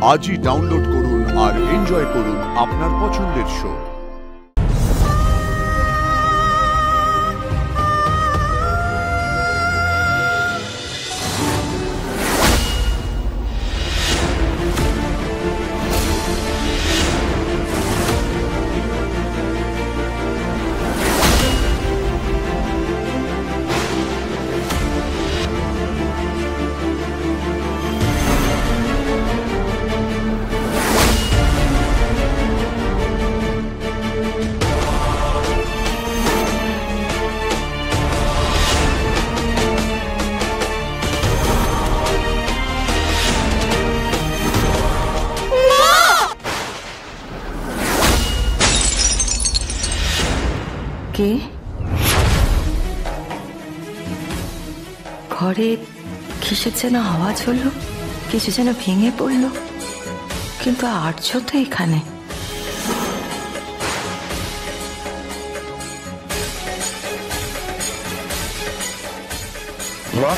আজই ডাউনলোড করুন আর এনজয় করুন আপনার পছন্দের শো। কে ঘরে কিসের যেন আওয়াজ হলো, কিছু যেন ভেঙে পড়লো, কিন্তু আর্য তো এখানে। মা,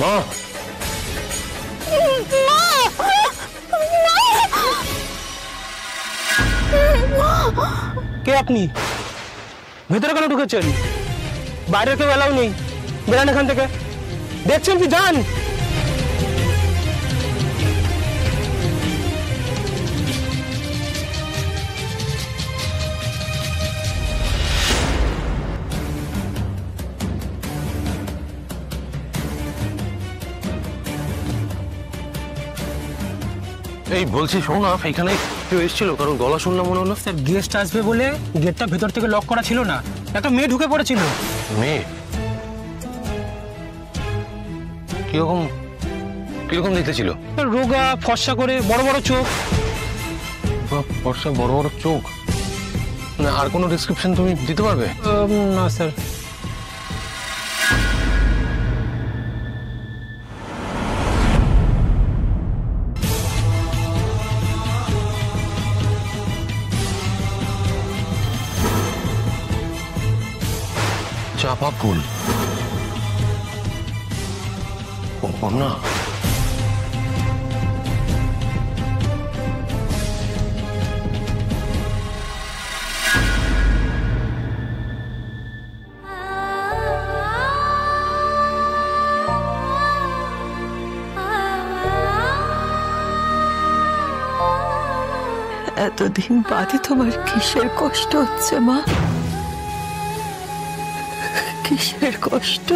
মা, কে আপনি? ভেতরে কেন ঢুকেছেন? বাইরে কেউ এলাও নেই, বেরান এখান থেকে। দেখছেন কি? যান। এই বলছি শোন না, এখানে কেউ এসেছিল? কারণ গলা শুনলাম মনে হলো। স্যার, গেস্ট আসবে বলে গেটটা ভেতর থেকে লক করা ছিল না, একটা মেয়ে ঢুকে পড়েছিল। মেয়ে? কিরকম কিরকম দেখতে ছিল? রোগা, ফর্সা করে, বড় বড় চোখ। ফর্সা, বড় বড় চোখ। না, আর কোনো ডেসক্রিপশন তুমি দিতে পারবে? না স্যার। চাপা ফুল, না এতদিন বাদে তোমার কিসের কষ্ট হচ্ছে মা? কিসের কষ্ট?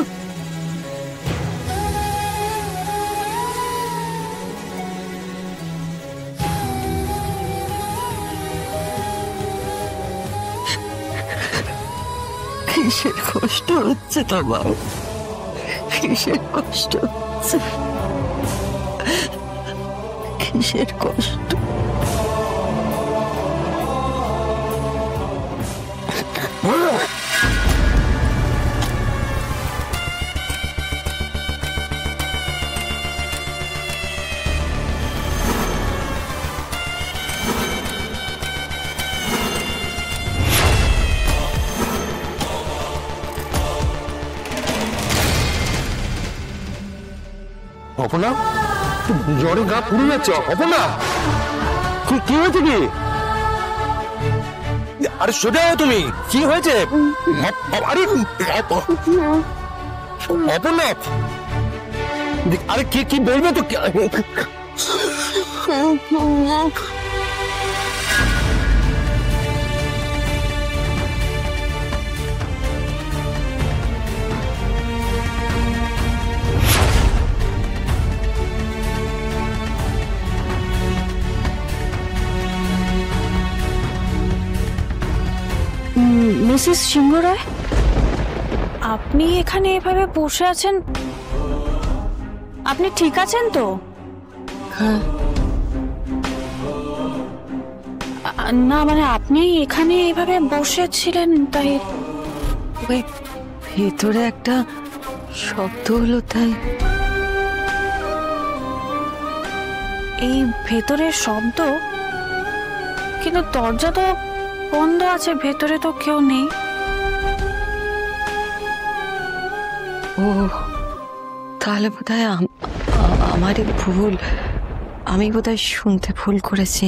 কিসের কষ্ট হচ্ছে তোমার? কিসের কষ্ট হচ্ছে? কিসের কষ্ট? অপনা, জ্বরে গা পুড়ে যাচ্ছে। অপনা, কি হয়েছে? কি? আরে সোজা তুমি, কি হয়েছে? আরে অপনা, আরে কি বলবে তো? মিসেস সিংহ রায়, আপনি এখানে এভাবে বসে আছেন, আপনি ঠিক আছেন তো? হ্যাঁ। না মানে আপনি এখানে এভাবে বসেছিলেন তাই। ওই ভেতরে একটা শব্দ হলো তাই। এই ভেতরের শব্দ? কিন্তু দরজা তো বন্ধ আছে, ভেতরে তো কেউ নেই। ও তাহলে বোধহয় আমারই ভুল। আমি বোধহয় শুনতে ভুল করেছি।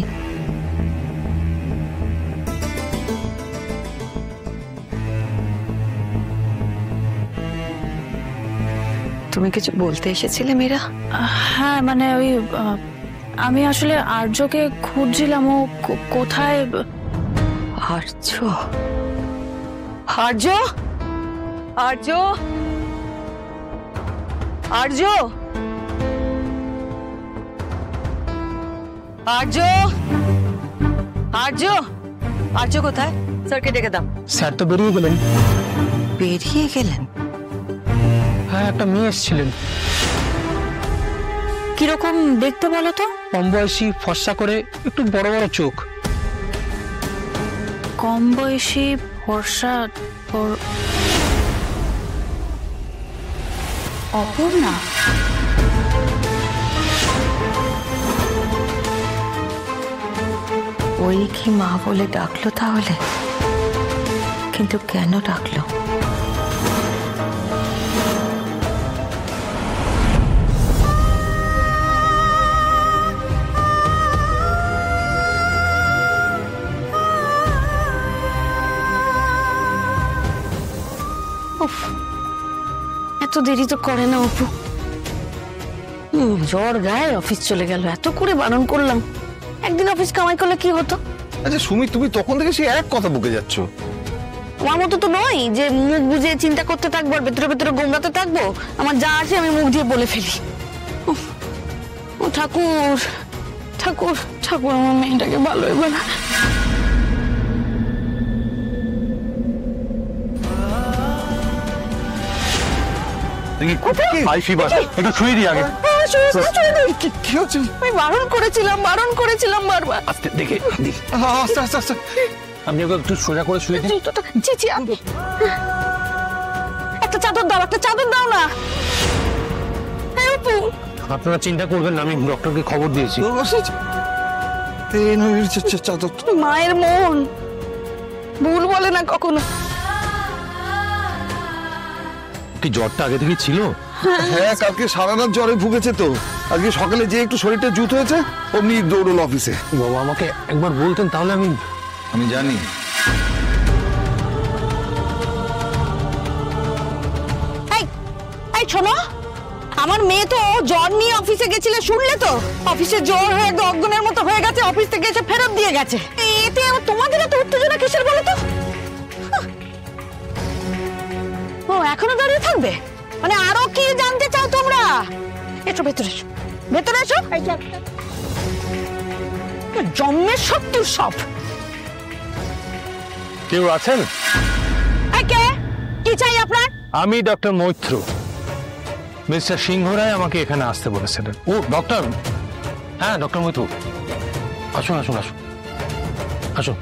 তুমি কিছু বলতে এসেছিলে মীরা? হ্যাঁ মানে ওই আমি আসলে আর্যকে খুঁজছিলাম, ও কোথায়। আর্য? আর্য? আর্য? আর্য? আর্য? আর্য? আর্য কোথায়? স্যারকে ডেকে দাও। স্যার তো বেরিয়ে গেলেন। বেরিয়ে গেলেন? হ্যাঁ, একটা মেয়ে এসেছিলেন। কিরকম দেখতে বলো তো? কম বয়সী, ফর্সা করে, একটু বড় বড় চোখ। কম বয়সী, ফর্সা, অপর্ণা? ওই কি মা বলে ডাকলো তাহলে? কিন্তু কেন ডাকলো? এত দেরি তো করে না অপু। জ্বর গায়ে অফিস চলে গেল, এত করে বারণ করলাম। একদিন অফিস কামাই করলে কি হতো? আচ্ছা সুমি, তুমি তখন থেকে সেই এক কথা বকে যাচ্ছ। আমার মতো তো নয় যে মুখ বুঝে চিন্তা করতে থাকবো আর ভেতরে ভেতরে গোমরাতে থাকবো। আমার যা আছে আমি মুখ দিয়ে বলে ফেলি। ও ঠাকুর, ঠাকুর, ঠাকুর আমার মেয়েটাকে ভালো এবার। একটু শুয়ে দিই আগে। কি হচ্ছে? আমি বারণ করেছিলাম বারবার। আস্তে দেখে আস্তে আস্তে আস্তে। আপনি ওকে একটু সোজা করে শুয়ে দিন। আমি একটা চাদর দাও না। আপনারা চিন্তা করবেন না, আমি ডক্টরকে খবর দিয়েছি। চাদর। মায়ের মন ভুল বলে না কখনো। কি জ্বরটা আগে থেকে ছিল? হ্যাঁ, কালকে সারা রাত জ্বরে ভুগেছে তো। আজকে সকালে যে একটু শরীরটা জুত হয়েছে, অমনি দৌড়ল অফিসে। বাবা আমাকে একবার বলতেন তাহলে আমি জানি। এই শোনো, আমার মেয়ে তো জ্বর নিয়ে অফিসে গেছিল, শুনলে তো? অফিসে জ্বর হয়ে অজ্ঞানের মতো হয়ে গেছে, অফিস থেকে এসে ফেরত দিয়ে গেছে। এতে তোমাদের এত উত্তেজনা কিসের বলো তো? ও এখনো দাঁড়িয়ে থাকবে? মানে আরো কি জানতে চাও তোমরা? এসো ভেতরে, এসো ভেতরে, এসো। জন্মের শত্রু সব। কেউ আছেন? কে? কি চাই আপনার? আমি ডক্টর মৈত্র। মিস্টার সিংহ রায় আমাকে এখানে আসতে বলেছিলেন। ও ডক্টর? হ্যাঁ ডক্টর মৈত্র, আসুন আসুন আসুন আসুন।